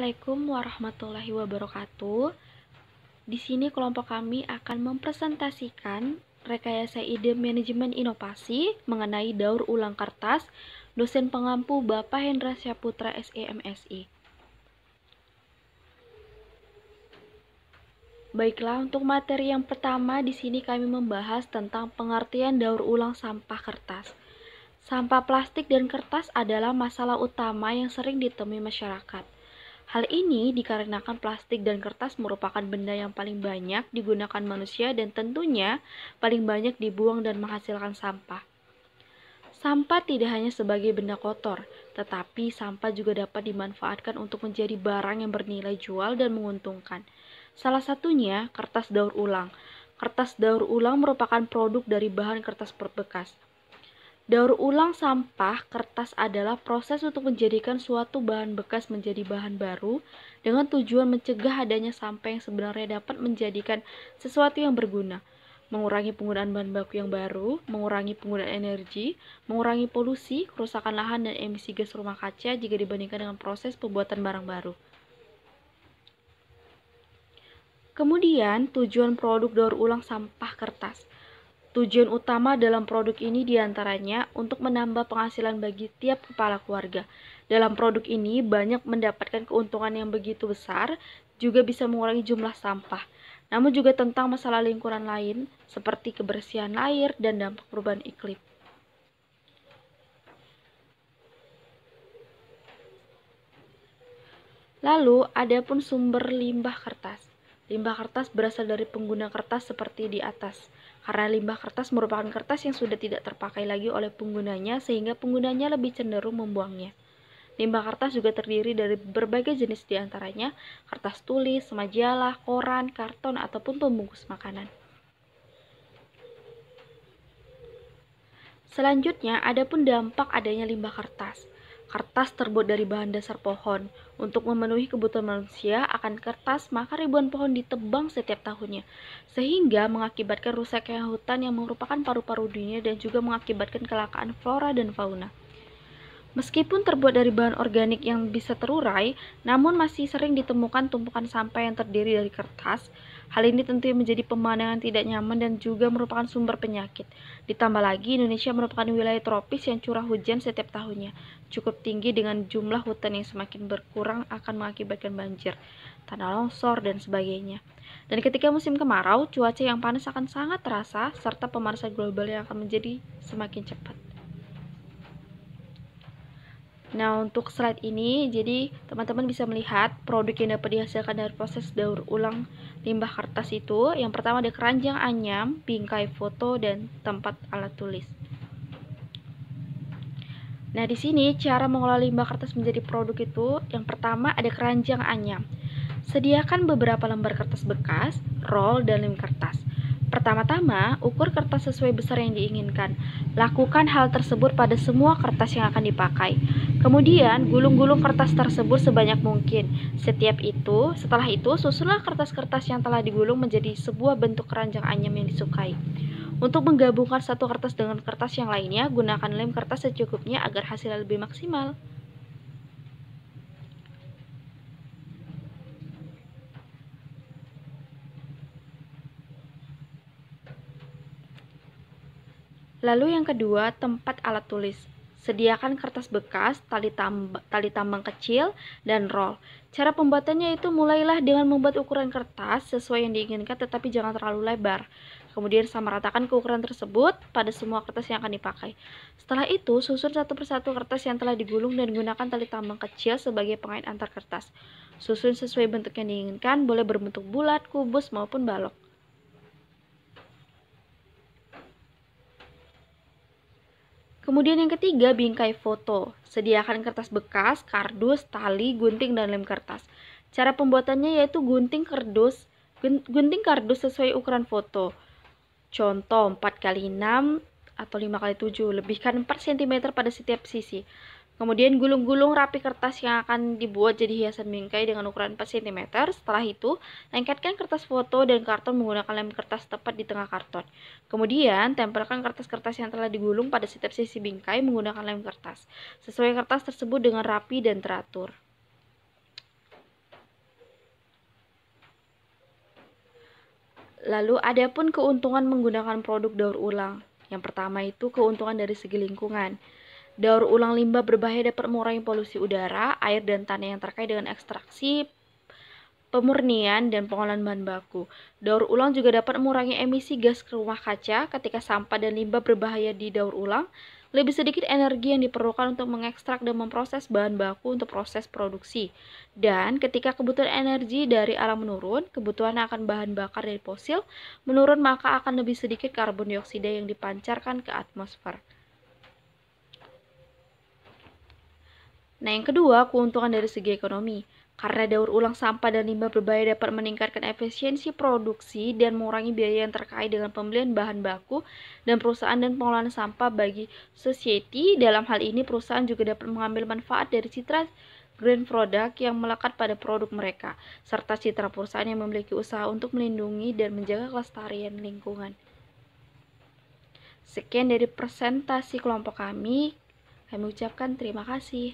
Assalamualaikum warahmatullahi wabarakatuh. Di sini kelompok kami akan mempresentasikan rekayasa ide manajemen inovasi mengenai daur ulang kertas, dosen pengampu Bapak Hendra Syaputra SEMSI. Baiklah, untuk materi yang pertama di sini kami membahas tentang pengertian daur ulang sampah kertas. Sampah plastik dan kertas adalah masalah utama yang sering ditemui masyarakat. Hal ini dikarenakan plastik dan kertas merupakan benda yang paling banyak digunakan manusia dan tentunya paling banyak dibuang dan menghasilkan sampah. Sampah tidak hanya sebagai benda kotor, tetapi sampah juga dapat dimanfaatkan untuk menjadi barang yang bernilai jual dan menguntungkan. Salah satunya kertas daur ulang. Kertas daur ulang merupakan produk dari bahan kertas bekas. Daur ulang sampah kertas adalah proses untuk menjadikan suatu bahan bekas menjadi bahan baru dengan tujuan mencegah adanya sampah yang sebenarnya dapat menjadikan sesuatu yang berguna, mengurangi penggunaan bahan baku yang baru, mengurangi penggunaan energi, mengurangi polusi, kerusakan lahan, dan emisi gas rumah kaca jika dibandingkan dengan proses pembuatan barang baru. Kemudian, tujuan produk daur ulang sampah kertas. Tujuan utama dalam produk ini diantaranya untuk menambah penghasilan bagi tiap kepala keluarga. Dalam produk ini banyak mendapatkan keuntungan yang begitu besar, juga bisa mengurangi jumlah sampah. Namun juga tentang masalah lingkungan lain, seperti kebersihan air dan dampak perubahan iklim. Lalu, adapun sumber limbah kertas. Limbah kertas berasal dari pengguna kertas seperti di atas. Karena limbah kertas merupakan kertas yang sudah tidak terpakai lagi oleh penggunanya sehingga penggunanya lebih cenderung membuangnya. Limbah kertas juga terdiri dari berbagai jenis diantaranya kertas tulis, majalah, koran, karton, ataupun pembungkus makanan. Selanjutnya, adapun dampak adanya limbah kertas. Kertas terbuat dari bahan dasar pohon. Untuk memenuhi kebutuhan manusia akan kertas, maka ribuan pohon ditebang setiap tahunnya, sehingga mengakibatkan rusaknya hutan yang merupakan paru-paru dunia dan juga mengakibatkan kelangkaan flora dan fauna. Meskipun terbuat dari bahan organik yang bisa terurai, namun masih sering ditemukan tumpukan sampah yang terdiri dari kertas. Hal ini tentunya menjadi pemandangan tidak nyaman dan juga merupakan sumber penyakit. Ditambah lagi, Indonesia merupakan wilayah tropis yang curah hujan setiap tahunnya cukup tinggi dengan jumlah hutan yang semakin berkurang akan mengakibatkan banjir, tanah longsor, dan sebagainya. Dan ketika musim kemarau, cuaca yang panas akan sangat terasa serta pemanasan global yang akan menjadi semakin cepat. Nah, untuk slide ini, jadi teman-teman bisa melihat produk yang dapat dihasilkan dari proses daur ulang limbah kertas itu. Yang pertama ada keranjang anyam, bingkai foto, dan tempat alat tulis. Nah, di sini cara mengolah limbah kertas menjadi produk itu, yang pertama ada keranjang anyam. Sediakan beberapa lembar kertas bekas, roll, dan lem kertas. Pertama-tama, ukur kertas sesuai besar yang diinginkan. Lakukan hal tersebut pada semua kertas yang akan dipakai. Kemudian, gulung-gulung kertas tersebut sebanyak mungkin. Setelah itu, susunlah kertas-kertas yang telah digulung menjadi sebuah bentuk keranjang anyam yang disukai. Untuk menggabungkan satu kertas dengan kertas yang lainnya, gunakan lem kertas secukupnya agar hasilnya lebih maksimal. Lalu yang kedua, tempat alat tulis. Sediakan kertas bekas, tali tambang kecil, dan roll. Cara pembuatannya itu mulailah dengan membuat ukuran kertas sesuai yang diinginkan tetapi jangan terlalu lebar. Kemudian samaratakan keukuran tersebut pada semua kertas yang akan dipakai. Setelah itu, susun satu persatu kertas yang telah digulung dan gunakan tali tambang kecil sebagai pengait antar kertas. Susun sesuai bentuk yang diinginkan, boleh berbentuk bulat, kubus, maupun balok. Kemudian yang ketiga, bingkai foto. Sediakan kertas bekas, kardus, tali, gunting, dan lem kertas. Cara pembuatannya yaitu gunting kardus sesuai ukuran foto. Contoh 4x6 atau 5x7, lebihkan 4 cm pada setiap sisi. Kemudian gulung-gulung rapi kertas yang akan dibuat jadi hiasan bingkai dengan ukuran 4 cm. Setelah itu, lengketkan kertas foto dan karton menggunakan lem kertas tepat di tengah karton. Kemudian, tempelkan kertas-kertas yang telah digulung pada setiap sisi bingkai menggunakan lem kertas. Sesuai kertas tersebut dengan rapi dan teratur. Lalu ada pun keuntungan menggunakan produk daur ulang. Yang pertama itu keuntungan dari segi lingkungan. Daur ulang limbah berbahaya dapat mengurangi polusi udara, air, dan tanah yang terkait dengan ekstraksi, pemurnian, dan pengolahan bahan baku. Daur ulang juga dapat mengurangi emisi gas rumah kaca ketika sampah dan limbah berbahaya di daur ulang. Lebih sedikit energi yang diperlukan untuk mengekstrak dan memproses bahan baku untuk proses produksi. Dan ketika kebutuhan energi dari alam menurun, kebutuhan akan bahan bakar dari fosil menurun, maka akan lebih sedikit karbon dioksida yang dipancarkan ke atmosfer. Nah, yang kedua, keuntungan dari segi ekonomi. Karena daur ulang sampah dan limbah berbahaya dapat meningkatkan efisiensi produksi dan mengurangi biaya yang terkait dengan pembelian bahan baku dan perusahaan dan pengolahan sampah bagi society. Dalam hal ini, perusahaan juga dapat mengambil manfaat dari citra green product yang melekat pada produk mereka, serta citra perusahaan yang memiliki usaha untuk melindungi dan menjaga kelestarian lingkungan. Sekian dari presentasi kelompok kami ucapkan terima kasih.